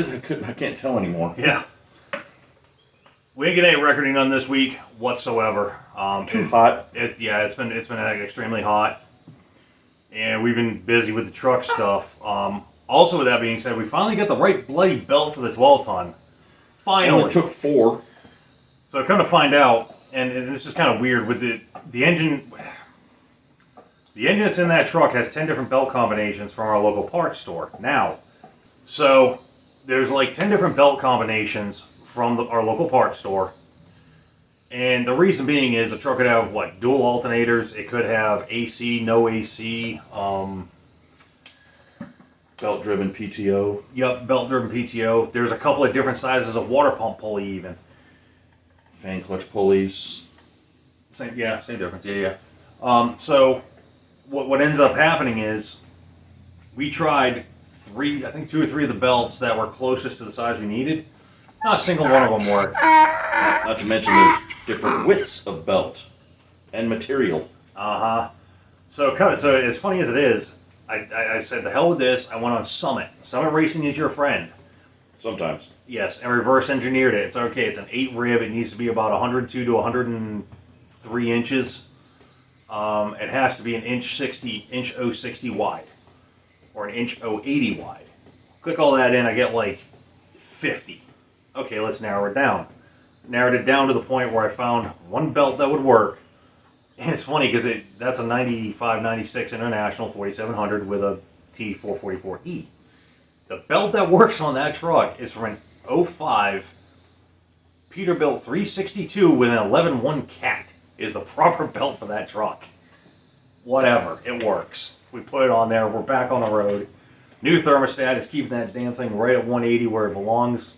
it? I can't tell anymore. Yeah. We ain't getting any recording done this week whatsoever. Too hot. It's been extremely hot, and we've been busy with the truck stuff. Also, with that being said, we finally got the right bloody belt for the 12-ton. Finally. It took 4. So come to find out, and this is kind of weird with the engine. The engine that's in that truck has 10 different belt combinations from our local parts store. Now, so there's like 10 different belt combinations from our local parts store. And the reason being is the truck could have, what, dual alternators. It could have AC, no AC. Belt-driven PTO. Yep, belt-driven PTO. There's a couple of different sizes of water pump pulley even. Fan clutch pulleys. Same difference. Yeah. So what ends up happening is we tried 2 or 3 of the belts that were closest to the size we needed. Not a single one of them worked. Not to mention there's different widths of belt and material. So as funny as it is, I said, the hell with this. I went on Summit. Summit Racing is your friend. Sometimes. Yes, and reverse engineered it. It's okay. It's an 8 rib. It needs to be about 102 to 103 inches. It has to be an inch 060 wide, or an inch 080 wide. Click all that in. I get like 50. Okay, let's narrow it down. Narrowed it down to the point where I found one belt that would work. And it's funny because that's a 95, 96 International 4700 with a T444E. The belt that works on that truck is from an 05 Peterbilt 362 with an 11.1 cat. Is the proper belt for that truck. Whatever, it works. We put it on there, we're back on the road. New thermostat is keeping that damn thing right at 180 where it belongs.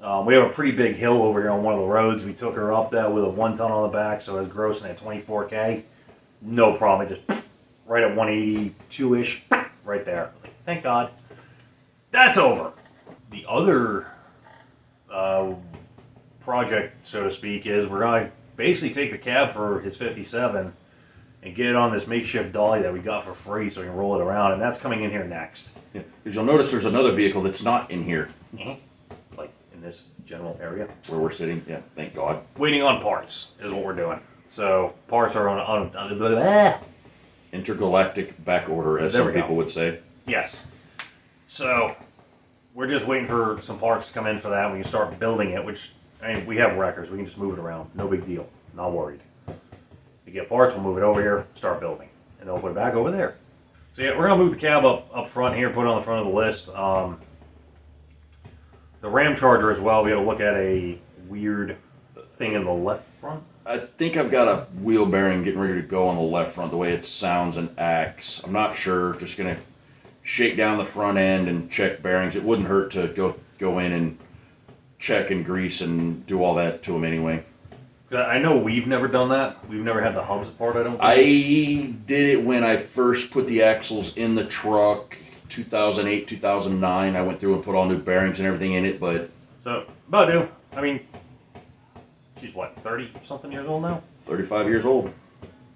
We have a pretty big hill over here on one of the roads. We took her up that with a 1-ton on the back, so it's grossing at 24K. No problem, it just right at 182-ish, right there. Thank God. That's over. The other project, so to speak, is we're going to basically take the cab for his 57 and get it on this makeshift dolly that we got for free so we can roll it around, and that's coming in here next. Yeah, because you'll notice there's another vehicle that's not in here. Like in this general area. Where we're sitting, yeah, thank God. Waiting on parts is what we're doing. So parts are on intergalactic back order, as some people would say. Yes. So we're just waiting for some parts to come in for that. We can start building it, which, I mean, we have wreckers. We can just move it around. No big deal. Not worried. To get parts, we'll move it over here, start building. And then we'll put it back over there. So yeah, we're going to move the cab up front here, put it on the front of the list. The Ram Charger as well, we got to look at a weird thing in the left front. I think I've got a wheel bearing getting ready to go on the left front, the way it sounds and acts. I'm not sure. Just going to shake down the front end and check bearings. It wouldn't hurt to go in and check and grease and do all that to them anyway. I know we've never done that. We've never had the hubs apart, I don't think. I did it when I first put the axles in the truck, 2008, 2009. I went through and put all new bearings and everything in it, but... So, about due. I mean, she's what, 30-something years old now? 35 years old.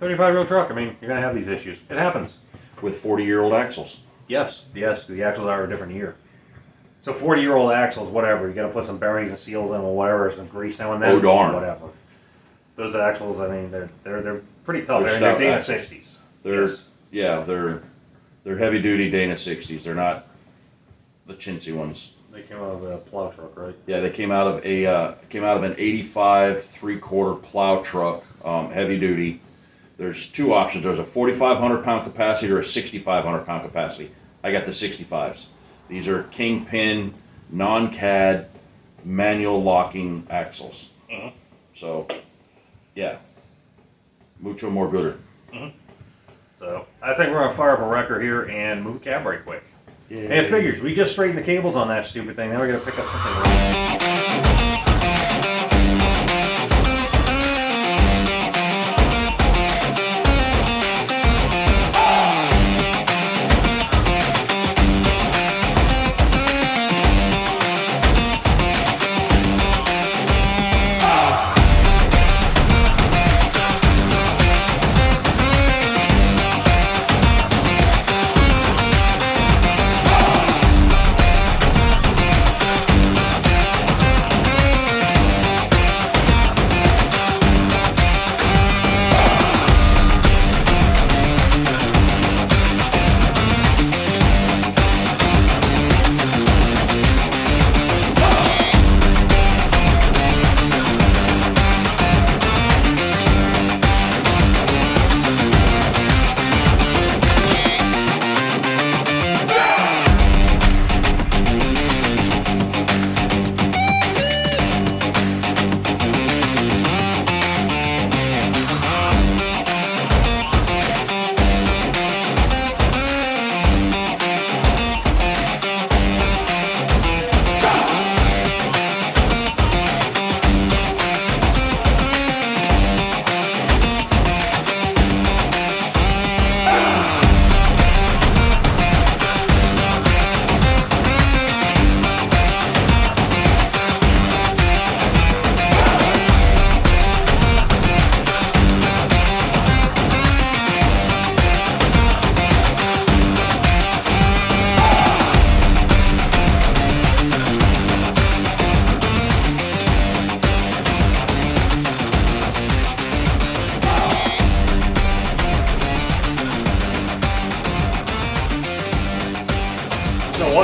35-year-old truck. I mean, you're going to have these issues. It happens. With 40-year-old axles. Yes, the axles are a different year. So 40-year-old axles, whatever. You got to put some bearings and seals in or whatever, some grease now and then. Oh, darn. Whatever. Those axles, I mean, they're pretty tough. They're Dana axles. 60s. They're heavy duty Dana 60s. They're not the chintzy ones. They came out of a plow truck, right? Yeah, they came out of an 85 3/4 plow truck, heavy duty. There's 2 options. There's a 4,500 pound capacity or a 6,500 pound capacity. I got the 65s. These are Kingpin, non-CAD, manual locking axles. So, yeah, mucho more gooder. So I think we're gonna fire up a wrecker here and move the cab right quick. Yeah. And it figures we just straightened the cables on that stupid thing. Now we're gonna pick up something.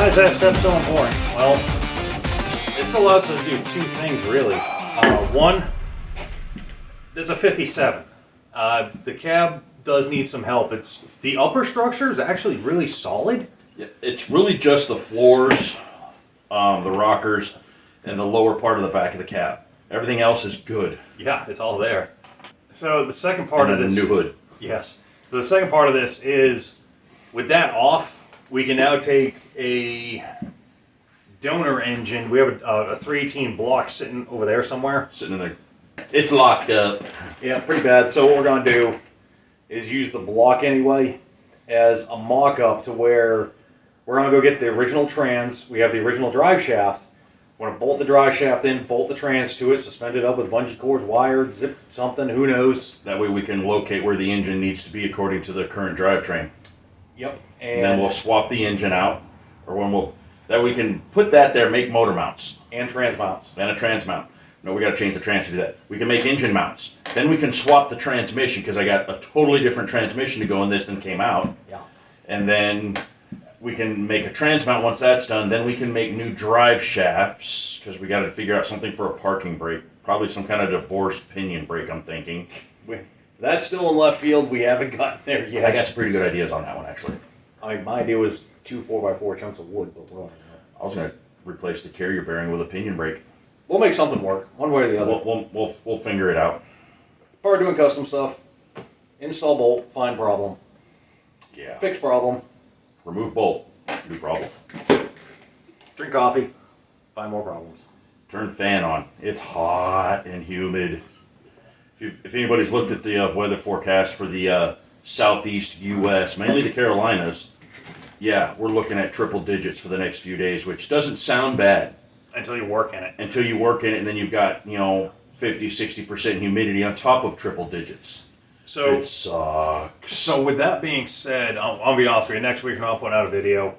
is that step so important? Well, this allows us to do two things really. One, there's a 57. The cab does need some help. The upper structure is actually really solid. Yeah, it's really just the floors, the rockers, and the lower part of the back of the cab. Everything else is good. Yeah, it's all there. So the second part of And this, a new hood. yes. So the second part of this is, with that off, we can now take a donor engine. We have a 318 block sitting over there somewhere. Sitting in there. It's locked up. Yeah, pretty bad. So what we're gonna do is use the block anyway as a mock-up to where we're gonna go get the original trans. We have the original drive shaft. We're gonna bolt the drive shaft in, bolt the trans to it, suspend it up with bungee cords, wired, zip something, who knows. That way we can locate where the engine needs to be according to the current drivetrain. Yep. And then we'll swap the engine out, or that we can put that there, make motor mounts. and trans mounts. And a trans mount. No, we gotta change the trans to do that. We can make engine mounts. Then we can swap the transmission, because I got a totally different transmission to go in this than came out. Yeah. And then we can make a trans mount once that's done. Then we can make new drive shafts, because we gotta figure out something for a parking brake. Probably some kind of divorced pinion brake, I'm thinking. That's still in left field. We haven't gotten there yet. I got some pretty good ideas on that one, actually. My idea was 2 4x4 chunks of wood, but we're on. I was gonna replace the carrier bearing with a pinion brake. We'll make something work, one way or the other. We'll figure it out. Part of doing custom stuff. Install bolt, find problem. Yeah. Fix problem. Remove bolt. New problem. Drink coffee. Find more problems. Turn fan on. It's hot and humid. If anybody's looked at the weather forecast for the southeast U.S., mainly the Carolinas, yeah, we're looking at triple digits for the next few days, which doesn't sound bad. Until you work in it. Until you work in it, and then you've got, 50-60% humidity on top of triple digits. So It sucks. So with that being said, I'll be honest with you. Next week I'll put out a video.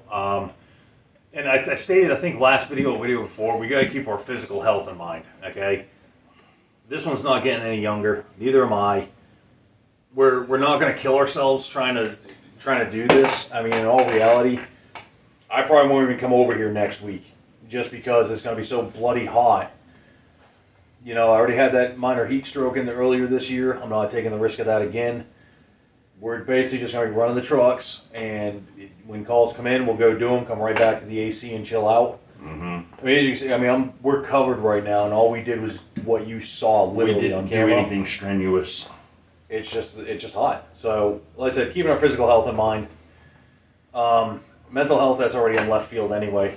And I stated, I think last video before, we got to keep our physical health in mind. Okay. This one's not getting any younger. Neither am I. We're not going to kill ourselves trying to do this. I mean, in all reality, I probably won't even come over here next week, just because it's going to be so bloody hot. I already had that minor heat stroke in there earlier this year. I'm not taking the risk of that again. We're basically just going to be running the trucks, and when calls come in, we'll go do them, come right back to the AC and chill out. Mm-hmm. I mean, as you can see, we're covered right now, and all we did was what you saw We literally didn't on do camera. anything strenuous. It's just hot. So, like I said, keeping our physical health in mind. Mental health, that's already in left field anyway.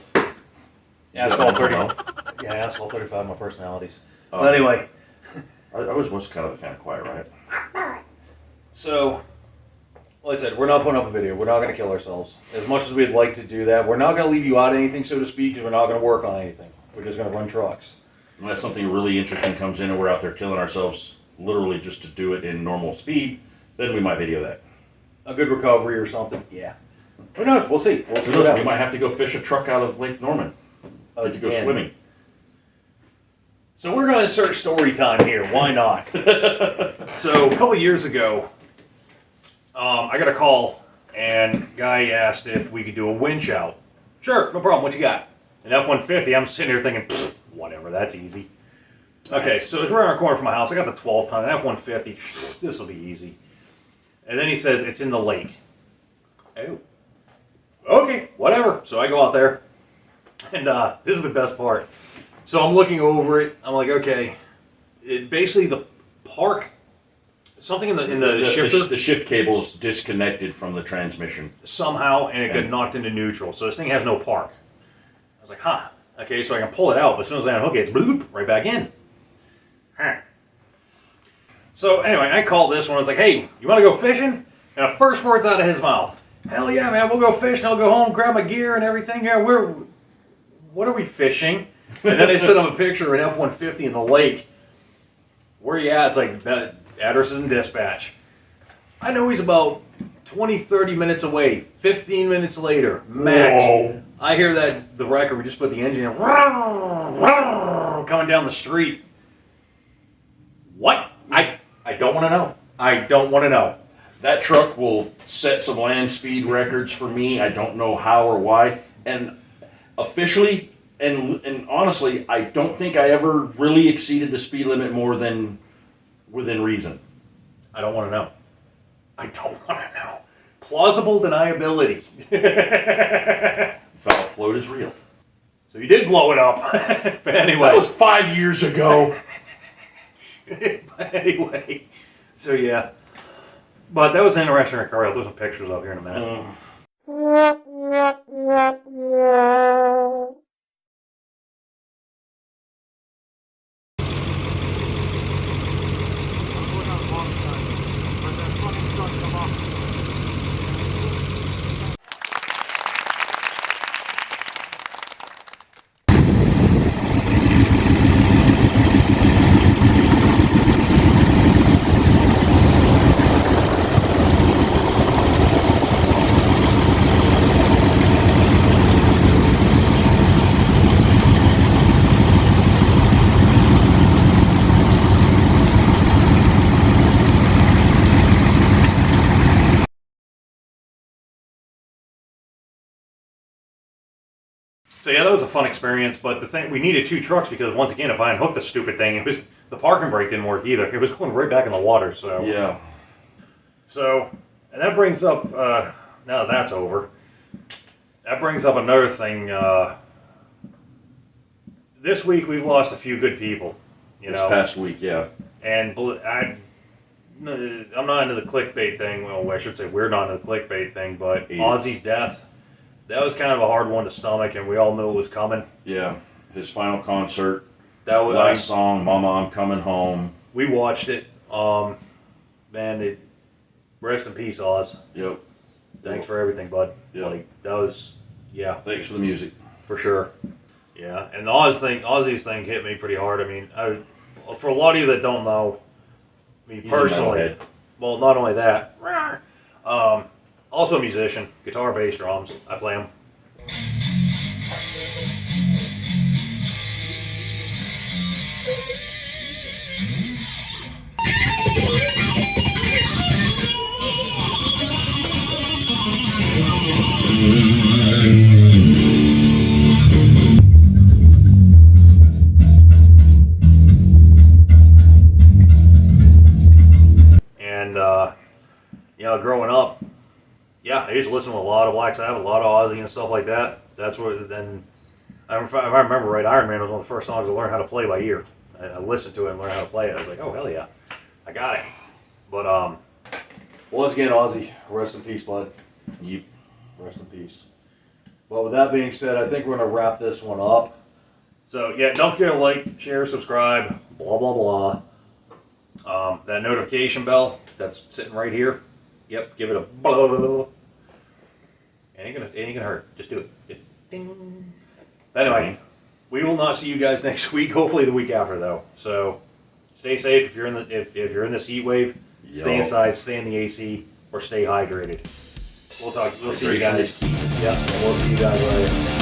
Asphalt 30. Yeah, Asphalt 35, my personalities. But anyway. I was kind of a fan of Quiet Riot. So, like I said, we're not putting up a video. We're not going to kill ourselves. As much as we'd like to do that, we're not going to leave you out of anything, so to speak, because we're not going to work on anything. We're just going to run trucks. Unless something really interesting comes in and we're out there killing ourselves literally just to do it in normal speed, then we might video that. A good recovery or something. Yeah. Who knows? We'll see. We'll see what We happens. might have to go fish a truck out of Lake Norman. To go Again. swimming. So we're going to insert story time here. Why not? So a couple years ago, I got a call, and guy asked if we could do a winch out. Sure, no problem. What you got? An F-150. I'm sitting here thinking, whatever, that's easy. Okay, so it's right around the corner from my house. I got the 12-ton, an F-150. This will be easy. And then he says, it's in the lake. Oh. Okay, whatever. So I go out there, and this is the best part. So I'm looking over it. I'm like, okay. Basically, the park, something in the shifter. The shift cable's disconnected from the transmission. Somehow, and it got knocked into neutral. So this thing has no park. I was like, huh. Okay, so I can pull it out, but as soon as I unhook it, it's bloop, right back in. Huh. So anyway, I called this one. I was like, hey, you want to go fishing? And the first words out of his mouth, hell yeah, man, we'll go fishing. I'll go home, grab my gear and everything. Yeah, what are we fishing? And then they sent him a picture of an F-150 in the lake. Where you at? It's like, address is in dispatch. I know he's about 20, 30 minutes away. 15 minutes later, max. Whoa. I hear the wrecker, we just put the engine in, coming down the street. What? I don't want to know. I don't want to know. That truck will set some land speed records for me. I don't know how or why. And officially and honestly, I don't think I ever really exceeded the speed limit more than within reason. I don't want to know. I don't want to know. Plausible deniability. Foul float is real. So you did blow it up. But anyway. That was 5 years ago. But anyway. So yeah. But that was interesting car. I'll throw some pictures up here in a minute. So yeah, that was a fun experience, but the thing, we needed 2 trucks because once again, if I unhooked the stupid thing, it was, the parking brake didn't work either. It was going right back in the water, so. Yeah. So, and that brings up, now that that's over, that brings up another thing. This week we've lost a few good people, you know. This past week, yeah. And I'm not into the clickbait thing. Well, I should say we're not into the clickbait thing, but Ozzy's death, that was kind of a hard one to stomach, and we all knew it was coming. Yeah. His final concert. That was last song, Mama, I'm Coming Home. We watched it. Man, rest in peace, Oz. Yep. Thanks for everything, bud. Yep. Like, that was, yeah. Thanks for the music. For sure. Yeah, and the Ozzy's thing hit me pretty hard. I mean, for a lot of you that don't know, me personally, well, not only that, also a musician, guitar, bass, drums. I play them. And, you know, growing up, yeah, I used to listen to a lot of Black Sabbath, a lot of Ozzy and stuff like that. That's where, then, if I remember right, Iron Man was one of the first songs I learned how to play by ear. I listened to it and learned how to play it. I was like, oh, hell yeah, I got it. But, once again, Ozzy, rest in peace, bud. Yep. Rest in peace. Well, with that being said, I think we're going to wrap this one up. So, yeah, don't forget to like, share, subscribe, blah, blah, blah. That notification bell that's sitting right here. Yep, give it a blah, blah, blah, blah. Ain't gonna hurt. Just do it. Just ding. Anyway, we will not see you guys next week. Hopefully the week after, though. So, stay safe if you're in the if you're in this heat wave. Stay inside, stay in the AC, or stay hydrated. We'll see you guys. Yeah, we'll see you guys later.